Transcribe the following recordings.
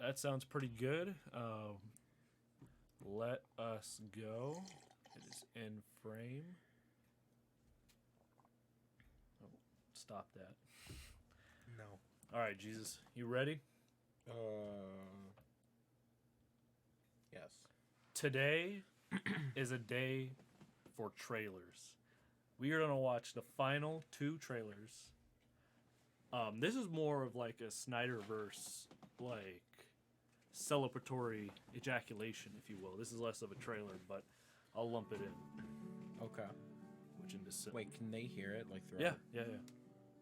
That sounds pretty good. Let us go. It is in frame. Oh, stop that. No. All right, Jesus, you ready? Yes. Today is a day for trailers. We are gonna watch the final two trailers. This is more of like a Snyderverse, like celebratory ejaculation, if you will. This is less of a trailer, but I'll lump it in. Okay. Which in this Wait, can they hear it like throughout? yeah.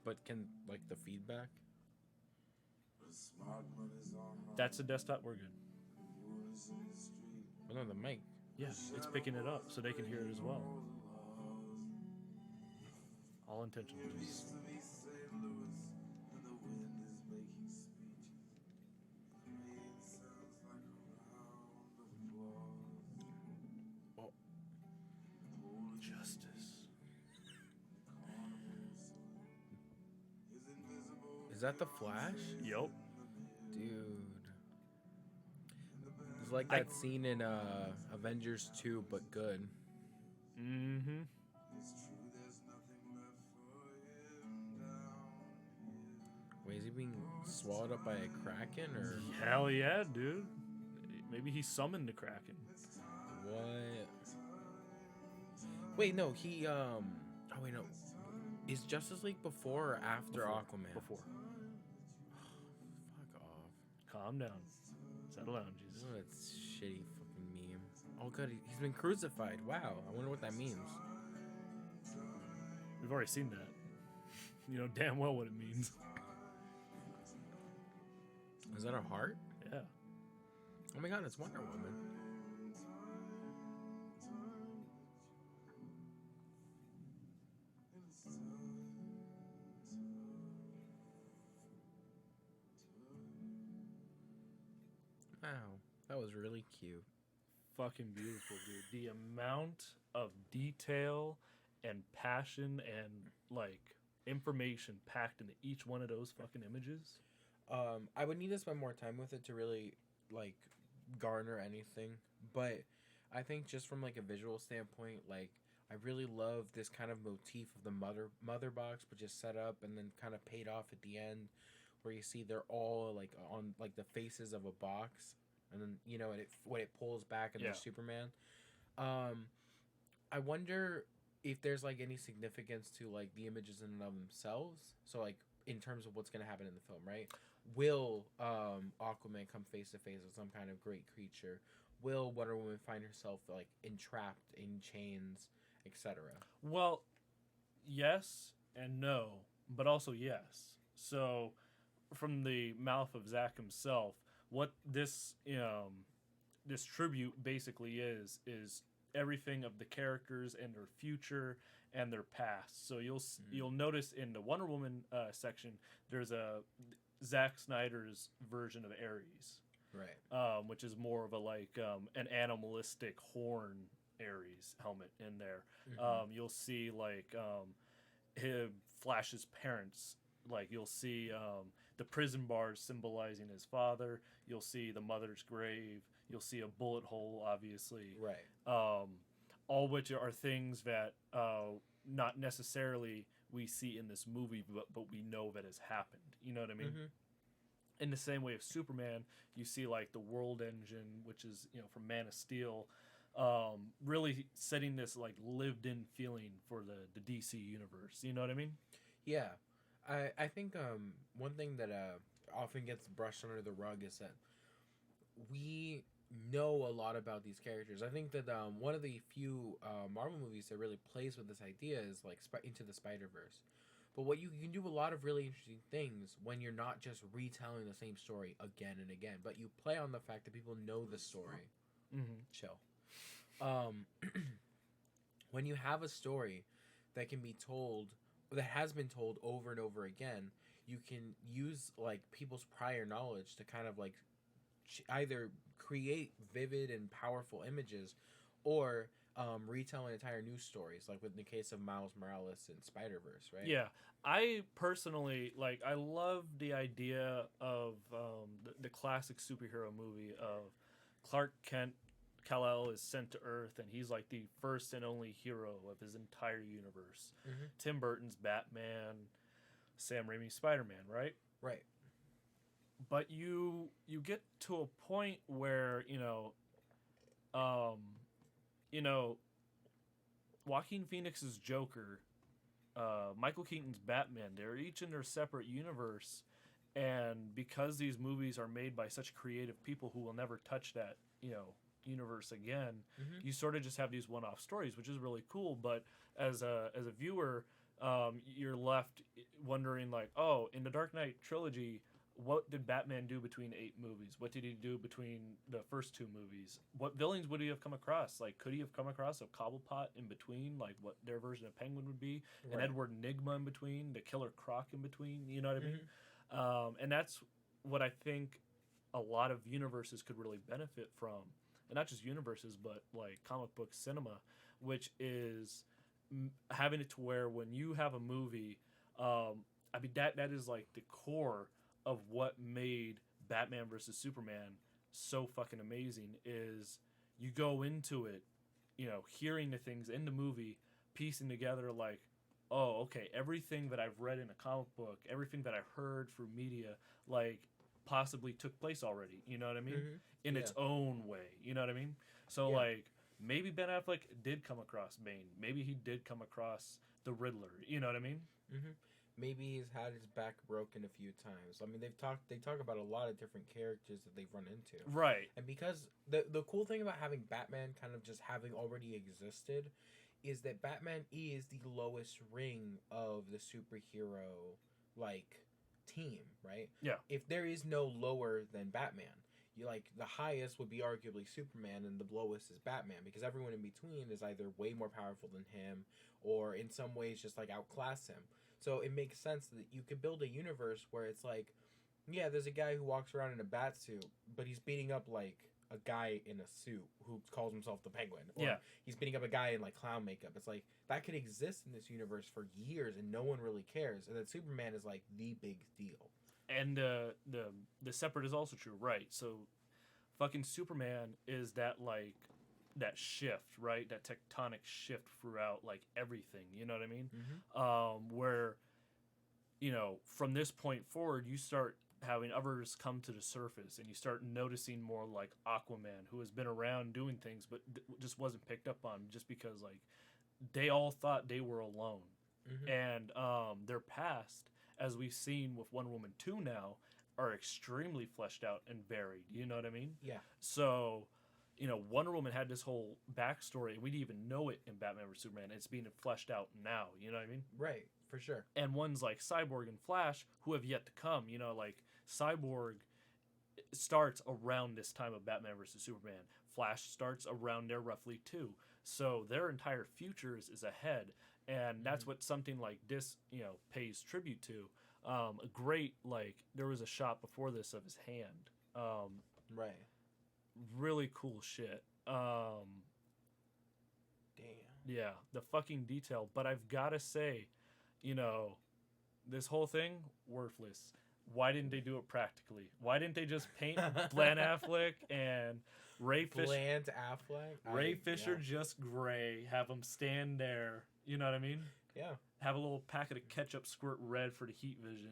But can like the feedback? That's a desktop. We're good. Oh, no, the mic. Yeah, it's picking it up so they can hear it as well. All intentional. Oh. Justice. Is that the Flash? Yup. Dude. It's like that scene in Avengers 2, but good. Mm-hmm. Wait, is he being swallowed up by a kraken or Hell yeah, dude. Maybe he summoned the Kraken. what? Wait, no, he Oh wait, no. Is Justice League before or after Aquaman? Before. Fuck off. Calm down. Settle down, Jesus. What a shitty fucking meme. Oh god, he's been crucified. Wow, I wonder what that means. We've already seen that. You know damn well what it means. Is that a heart? Yeah. Oh my god, it's Wonder Woman. Wow, that was really cute. Fucking beautiful, dude. The amount of detail and passion and like information packed into each one of those fucking images. I would need to spend more time with it to really like garner anything, but I think just from like a visual standpoint, like I really love this kind of motif of the mother box, but just set up and then kind of paid off at the end, where you see they're all like on like the faces of a box, and then you know when it pulls back and there's Superman. I wonder if there's like any significance to like the images in and of themselves. So like in terms of what's gonna happen in the film, right? Will Aquaman come face to face with some kind of great creature? Will Wonder Woman find herself like entrapped in chains, etc.? Well, yes and no, but also yes. So, from the mouth of Zack himself, what this tribute basically is everything of the characters and their future and their past. So you'll notice in the Wonder Woman section, there's a Zack Snyder's version of Ares, Right. which is more of a like an animalistic horn Ares helmet in there. Mm-hmm. You'll see like Flash's parents. Like you'll see the prison bars symbolizing his father. You'll see the mother's grave. You'll see a bullet hole, obviously. Right. All which are things that not necessarily we see in this movie, but we know that has happened. You know what I mean? Mm-hmm. In the same way of Superman, you see like the World Engine, which is from Man of Steel, really setting this like lived-in feeling for the DC universe. You know what I mean? Yeah. I think one thing that often gets brushed under the rug is that we know a lot about these characters. I think that one of the few Marvel movies that really plays with this idea is like Into the Spider-Verse. But what you can do a lot of really interesting things when you're not just retelling the same story again and again, but you play on the fact that people know the story. Mm-hmm. Chill. When you have a story that can be told, that has been told over and over again, you can use like people's prior knowledge to kind of like either create vivid and powerful images, or retelling entire news stories, like with the case of Miles Morales and Spider-Verse, right? Yeah, I personally I love the idea of the classic superhero movie of Clark Kent Kal-El is sent to Earth, and he's like the first and only hero of his entire universe. Mm-hmm. Tim Burton's Batman, Sam Raimi's Spider-Man, right? Right. But you get to a point where Joaquin Phoenix's Joker, Michael Keaton's Batman, they're each in their separate universe, and because these movies are made by such creative people who will never touch that universe again, Mm-hmm. you sort of just have these one-off stories, which is really cool. But as a viewer, you're left wondering like, oh, in the Dark Knight trilogy, what did Batman do between 8 movies? What did he do between the first 2 movies? What villains would he have come across? Like, could he have come across a Cobblepot in between, like what their version of Penguin would be, Right. an Edward Nygma in between, the Killer Croc in between? You know what I mean? Mm-hmm. And that's what I think a lot of universes could really benefit from, and not just universes, but like comic book cinema, which is having it to where when you have a movie, I mean that is like the core of what made Batman versus Superman so fucking amazing. Is you go into it, hearing the things in the movie, piecing together like, oh, okay, everything that I've read in a comic book, everything that I've heard through media, like possibly took place already. You know what I mean? Mm-hmm. In Yeah. its own way. You know what I mean? So Yeah. like maybe Ben Affleck did come across Bane. Maybe he did come across the Riddler. You know what I mean? Mm-hmm. Maybe he's had his back broken a few times. I mean, they talk about a lot of different characters that they've run into. Right. And because the cool thing about having Batman kind of just having already existed is that Batman is the lowest ring of the superhero like team, right? Yeah. If there is no lower than Batman, you like the highest would be arguably Superman and the lowest is Batman because everyone in between is either way more powerful than him or in some ways just like outclass him. So it makes sense that you could build a universe where it's like, yeah, there's a guy who walks around in a bat suit, but he's beating up like a guy in a suit who calls himself the Penguin. Or Yeah. he's beating up a guy in like clown makeup. It's like that could exist in this universe for years and no one really cares. And then Superman is like the big deal. And the separate is also true, right? So fucking Superman is that like that shift, right? That tectonic shift throughout like everything. You know what I mean? Mm-hmm. Where from this point forward, you start having others come to the surface, and you start noticing more like Aquaman, who has been around doing things, but just wasn't picked up on just because like they all thought they were alone, Mm-hmm. and their past, as we've seen with Wonder Woman 2 now, are extremely fleshed out and varied. You know what I mean? Yeah. So, Wonder Woman had this whole backstory, and we didn't even know it in Batman vs Superman. It's being fleshed out now. You know what I mean? Right. For sure. And ones like Cyborg and Flash, who have yet to come. Like Cyborg starts around this time of Batman vs Superman. Flash starts around there roughly too. So their entire futures is ahead, and that's what something like this, pays tribute to. A great there was a shot before this of his hand. Right. Really cool shit. Damn. Yeah, the fucking detail. But I've gotta say, this whole thing worthless. Why didn't they do it practically? Why didn't they just paint Bland Affleck and Ray Fisher? Bland Affleck. Ray Fisher just gray. Have them stand there. You know what I mean? Yeah. Have a little packet of ketchup squirt red for the heat vision.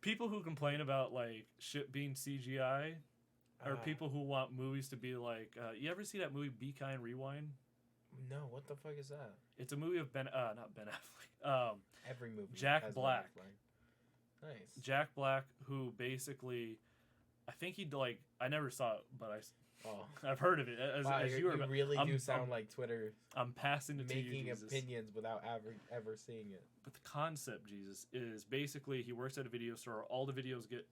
People who complain about like shit being CGI are people who want movies to be like. You ever see that movie Be Kind Rewind? No, what the fuck is that? It's a movie of not Ben Affleck. Every movie. Jack has Black. Ben Affleck. Nice. Jack Black, who basically, I think he'd like. I never saw it, but I've heard of it. Wow, As you were, really do I'm- sound like Twitter I'm passing it to you, making Jesus. opinions without ever seeing it. But the concept, Jesus, is basically he works at a video store. All the videos get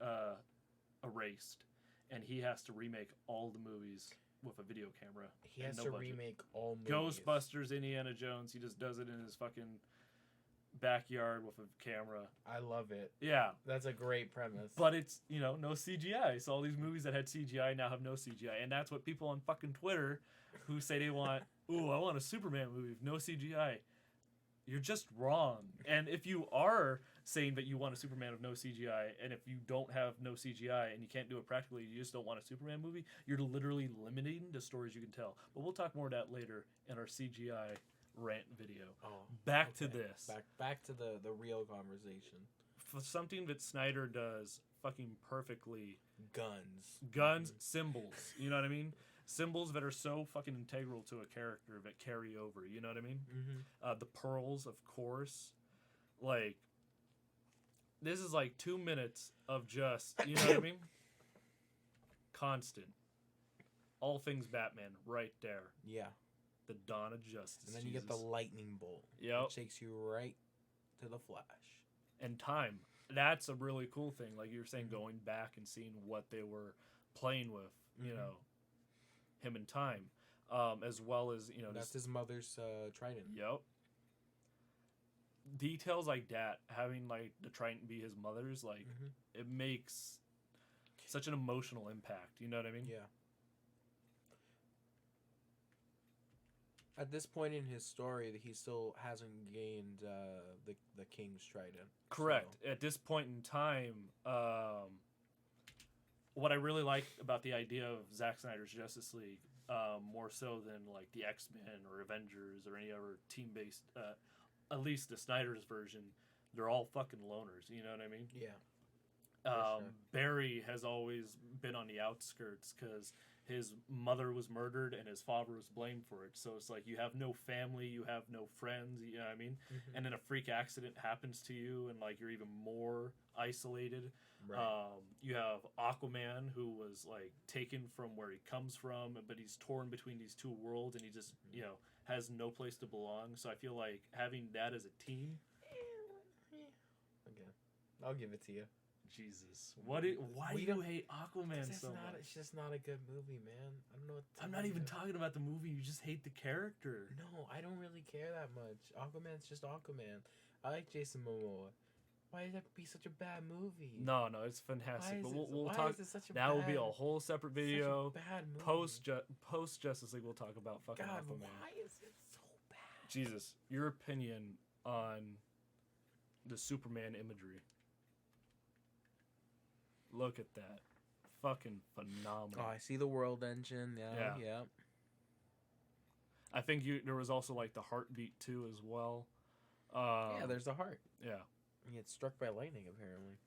erased, and he has to remake all the movies with a video camera. He and has no to budget. remake all movies. Ghostbusters, Indiana Jones. He just does it in his fucking backyard with a camera. I love it. Yeah. That's a great premise. But it's, no CGI. So all these movies that had CGI now have no CGI. And that's what people on fucking Twitter who say they want, ooh, I want a Superman movie with no CGI. You're just wrong. And if you are saying that you want a Superman of no CGI, and if you don't have no CGI and you can't do it practically, you just don't want a Superman movie, you're literally limiting the stories you can tell. But we'll talk more of that later in our CGI rant video. Back to this. Back to the real conversation. For something that Snyder does fucking perfectly. Guns, symbols. You know what I mean? Symbols that are so fucking integral to a character that carry over. You know what I mean? Mm-hmm. The pearls, of course. Like, this is like 2 minutes of just, you know what I mean? Constant. All things Batman right there. Yeah. The dawn of justice. And then you get the lightning bolt. Yep. Which takes you right to the Flash. And time. That's a really cool thing. Like you were saying, going back and seeing what they were playing with, you know, him and time. As well as, you know... That's his mother's trident. Yep. Details like that, having, like, the trident be his mother's, like, it makes such an emotional impact. You know what I mean? Yeah. At this point in his story, he still hasn't gained the King's Trident. Correct. So. At this point in time, what I really like about the idea of Zack Snyder's Justice League, more so than like the X-Men or Avengers or any other team-based, at least the Snyder's version, they're all fucking loners. You know what I mean? Yeah. Sure. Barry has always been on the outskirts because his mother was murdered and his father was blamed for it. So it's like you have no family, you have no friends, you know what I mean? And then a freak accident happens to you and like you're even more isolated. Right. You have Aquaman, who was like taken from where he comes from, but he's torn between these two worlds and he just, you know, has no place to belong. So I feel like having that as a team. Okay. I'll give it to you. Jesus, why do you hate Aquaman so much? It's just not a good movie, man. I don't know. I'm not even talking about the movie. You just hate the character. No, I don't really care that much. Aquaman's just Aquaman. I like Jason Momoa. Why does that be such a bad movie? No, it's fantastic. But we'll talk. That will be a whole separate video. Bad movie. Post Justice League, we'll talk about fucking God, Aquaman. why is it so bad? Jesus, your opinion on the Superman imagery. Look at that. Fucking phenomenal. Oh, I see the world engine. Yeah. I think there was also like the heartbeat too as well. Yeah, there's the heart. Yeah. He gets struck by lightning apparently.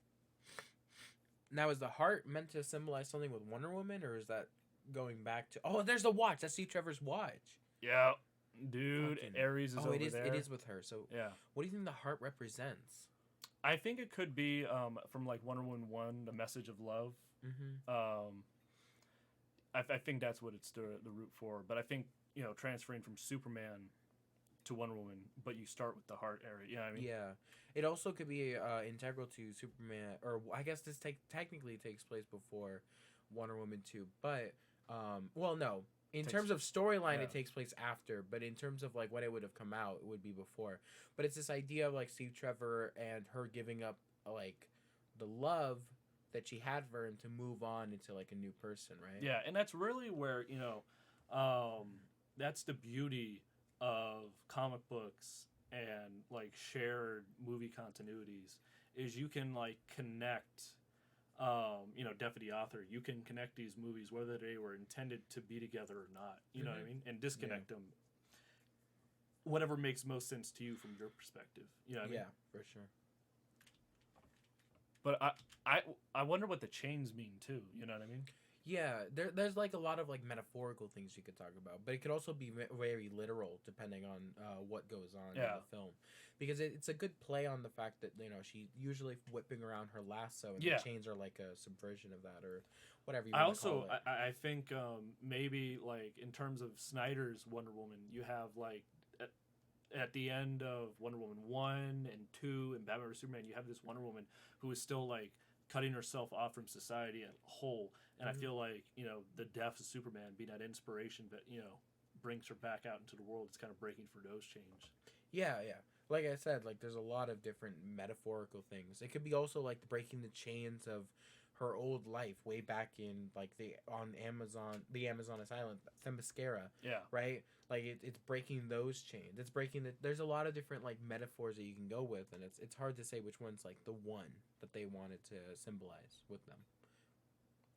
Now, is the heart meant to symbolize something with Wonder Woman, or is that going back to... Oh, there's the watch. That's Steve Trevor's watch. Yeah. Dude, Ares is over there. It is with her. So yeah. What do you think the heart represents? I think it could be from like Wonder Woman 1, the message of love. I think that's what it's the root for. But I think, you know, transferring from Superman to Wonder Woman, but you start with the heart area. You know what I mean? Yeah. It also could be integral to Superman, or I guess this technically takes place before Wonder Woman 2. But, well, no. In terms of storyline, it takes place after, but in terms of like when it would have come out, it would be before. But it's this idea of like Steve Trevor and her giving up like the love that she had for him to move on into like a new person, right? Yeah, and that's really where, you know, that's the beauty of comic books and like shared movie continuities is you can like connect. You know, Death of the Author, you can connect these movies whether they were intended to be together or not. You know what I mean? And disconnect them. Whatever makes most sense to you from your perspective. You know what I mean? Yeah, for sure. But I wonder what the chains mean too. You know what I mean? Yeah, there's like a lot of like metaphorical things you could talk about, but it could also be very literal depending on what goes on in the film, because it's a good play on the fact that, you know, she's usually whipping around her lasso and the chains are like a subversion of that or whatever you want to call it. I think maybe like in terms of Snyder's Wonder Woman, you have like at the end of Wonder Woman 1 and 2 and Batman vs Superman, you have this Wonder Woman who is still like cutting herself off from society as a whole. And I feel like, you know, the death of Superman being that inspiration that, you know, brings her back out into the world. It's kind of breaking through those chains. Yeah. Like I said, like there's a lot of different metaphorical things. It could be also like breaking the chains of her old life way back in like the Amazon asylum, Themyscira, Yeah. right? Like it's breaking those chains. It's breaking there's a lot of different like metaphors that you can go with, and it's hard to say which one's like the one that they wanted to symbolize with them.